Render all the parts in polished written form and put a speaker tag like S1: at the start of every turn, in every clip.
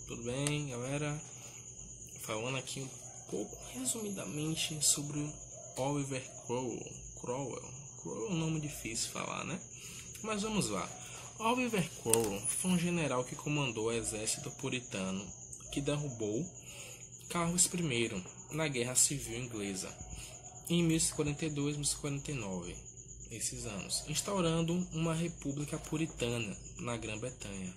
S1: Tudo bem, galera? Falando aqui um pouco resumidamente sobre o Oliver Cromwell. Cromwell é um nome difícil de falar, né? Mas vamos lá. Oliver Cromwell foi um general que comandou o exército puritano que derrubou Carlos I na Guerra Civil Inglesa em 1142 e 1149, esses anos, instaurando uma república puritana na Grã-Bretanha.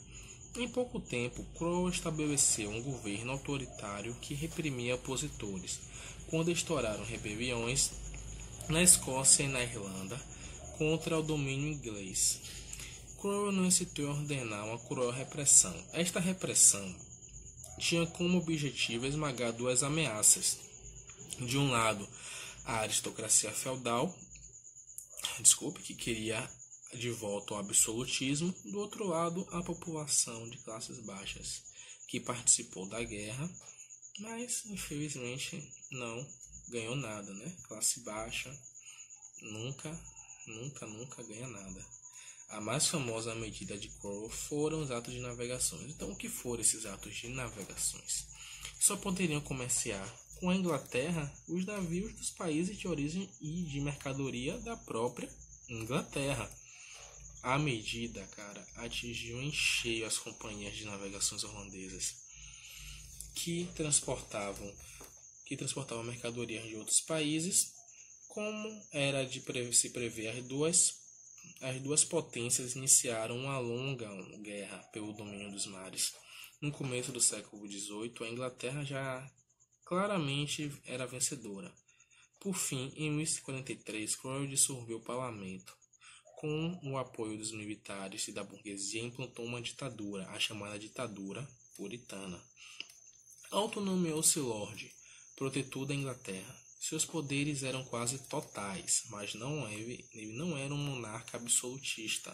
S1: Em pouco tempo, Cromwell estabeleceu um governo autoritário que reprimia opositores, quando estouraram rebeliões na Escócia e na Irlanda contra o domínio inglês. Cromwell não hesitou em ordenar uma cruel repressão. Esta repressão tinha como objetivo esmagar duas ameaças. De um lado, a aristocracia feudal, que queria de volta ao absolutismo, do outro lado a população de classes baixas, que participou da guerra, mas infelizmente não ganhou nada, né? Classe baixa nunca ganha nada. A mais famosa medida de Cromwell foram os atos de navegações. Então, o que foram esses atos de navegações? Só poderiam comerciar com a Inglaterra os navios dos países de origem e de mercadoria da própria Inglaterra. A medida, atingiu em cheio as companhias de navegações holandesas que transportavam mercadorias de outros países. Como era de se prever, as duas potências iniciaram uma longa guerra pelo domínio dos mares. No começo do século XVIII, a Inglaterra já claramente era vencedora. Por fim, em 1143, Cromwell dissolveu o parlamento. Com o apoio dos militares e da burguesia, implantou uma ditadura, a chamada ditadura puritana. Autonomeou-se Lorde, protetor da Inglaterra. Seus poderes eram quase totais, mas ele não era um monarca absolutista.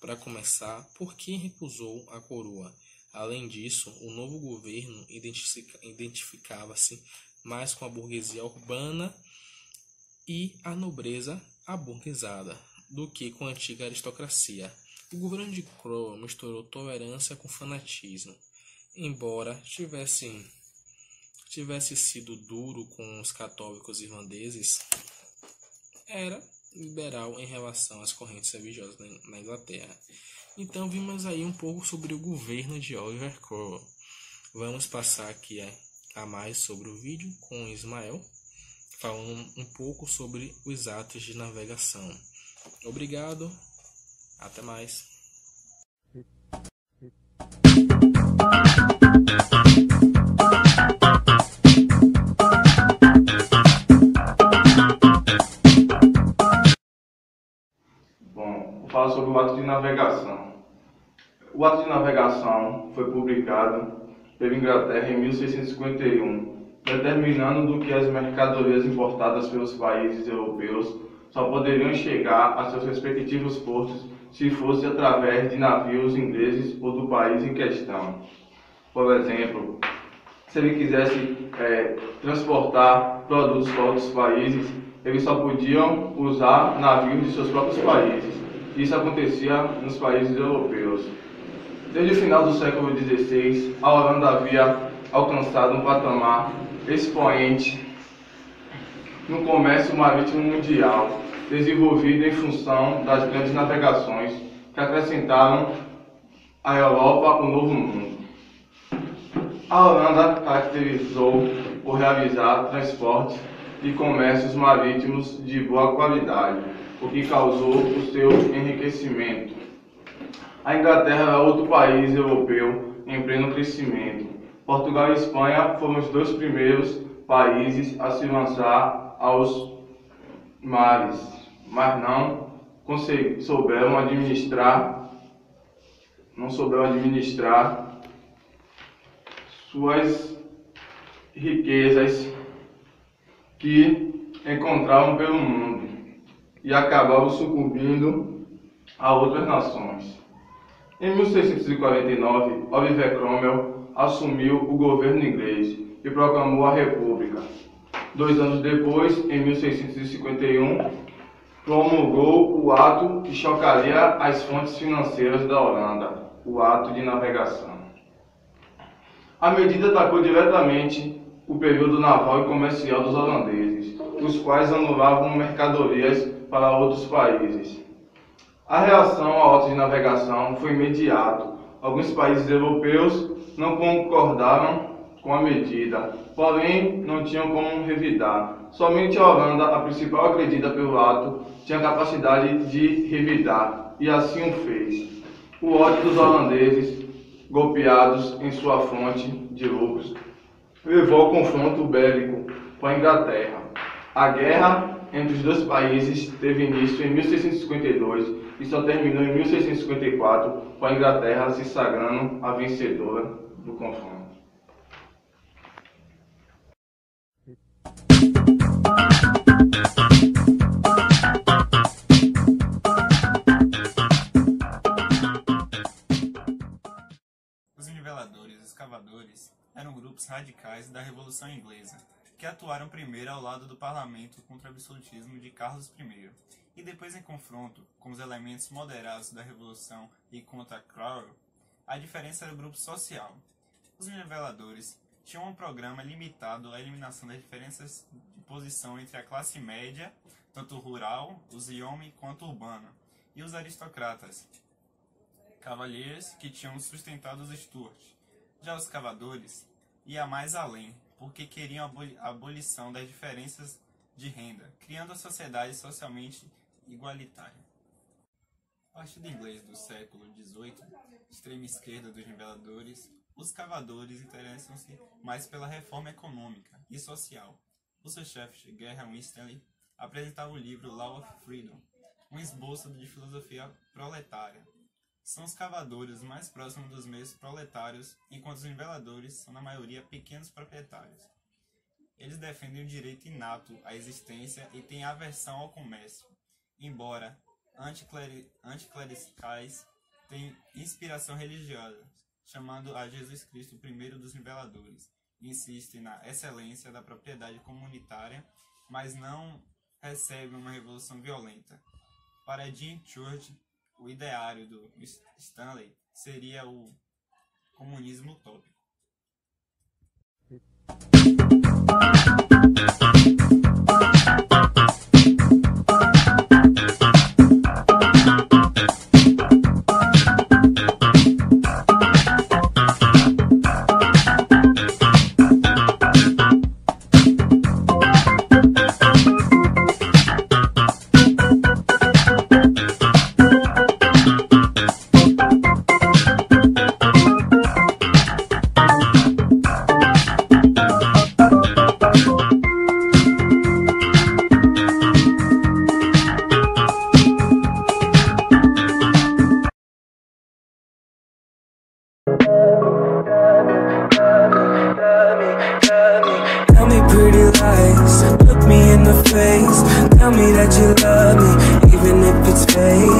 S1: Para começar, porque recusou a coroa. Além disso, o novo governo identificava-se mais com a burguesia urbana e a nobreza aburguesada do que com a antiga aristocracia. O governo de Cromwell misturou tolerância com fanatismo. Embora tivesse sido duro com os católicos irlandeses, era liberal em relação às correntes religiosas na Inglaterra. Então vimos aí um pouco sobre o governo de Oliver Cromwell. Vamos passar aqui a mais sobre o vídeo com Ismael, falando um pouco sobre os atos de navegação. Obrigado, até mais.
S2: Bom, vou falar sobre o ato de navegação. O ato de navegação foi publicado pela Inglaterra em 1651, determinando do que as mercadorias importadas pelos países europeus só poderiam chegar a seus respectivos portos se fosse através de navios ingleses ou do país em questão. Por exemplo, se ele quisesse transportar produtos para outros países, eles só podiam usar navios de seus próprios países. Isso acontecia nos países europeus. Desde o final do século XVI, a Holanda havia alcançado um patamar expoente no comércio marítimo mundial, desenvolvido em função das grandes navegações que acrescentaram à Europa o Novo Mundo. A Holanda caracterizou por realizar transportes e comércios marítimos de boa qualidade, o que causou o seu enriquecimento. A Inglaterra era outro país europeu em pleno crescimento. Portugal e Espanha foram os dois primeiros países a se lançar aos mares, mas não souberam administrar suas riquezas que encontravam pelo mundo e acabavam sucumbindo a outras nações. Em 1649, Oliver Cromwell assumiu o governo inglês e proclamou a República. 2 anos depois, em 1651, promulgou o ato que chocaria as fontes financeiras da Holanda, o Ato de Navegação. A medida atacou diretamente o período naval e comercial dos holandeses, os quais anulavam mercadorias para outros países. A reação ao Ato de Navegação foi imediata. Alguns países europeus não concordaram com a medida, porém não tinham como revidar. Somente a Holanda, a principal agredida pelo ato, tinha capacidade de revidar, e assim o fez. O ódio dos holandeses, golpeados em sua fonte de lucros, levou ao confronto bélico com a Inglaterra. A guerra entre os dois países teve início em 1652 e só terminou em 1654, com a Inglaterra se sagrando a vencedora do confronto.
S3: Os niveladores e escavadores eram grupos radicais da Revolução Inglesa, que atuaram primeiro ao lado do parlamento contra o absolutismo de Carlos I, e depois em confronto com os elementos moderados da Revolução e contra Cromwell. A diferença era o grupo social. Os niveladores tinham um programa limitado à eliminação das diferenças de posição entre a classe média, tanto rural, os homens, quanto urbana, e os aristocratas, cavalheiros que tinham sustentado os Stuart. Já os cavadores iam mais além, porque queriam a abolição das diferenças de renda, criando a sociedade socialmente igualitária. A partir do inglês do século XVIII, extrema esquerda dos niveladores, os cavadores interessam-se mais pela reforma econômica e social. O seu chefe, Graham Stanley, apresentava o livro Law of Freedom, um esboço de filosofia proletária. São os cavadores mais próximos dos meios proletários, enquanto os niveladores são, na maioria, pequenos proprietários. Eles defendem o direito inato à existência e têm aversão ao comércio, embora anticlericais, têm inspiração religiosa, chamando a Jesus Cristo o primeiro dos niveladores. Insistem na excelência da propriedade comunitária, mas não recebem uma revolução violenta. Para Jean Church, o ideário do Stanley seria o comunismo utópico.
S4: Tell me pretty lies, look me in the face. Tell me that you love me, even if it's fake.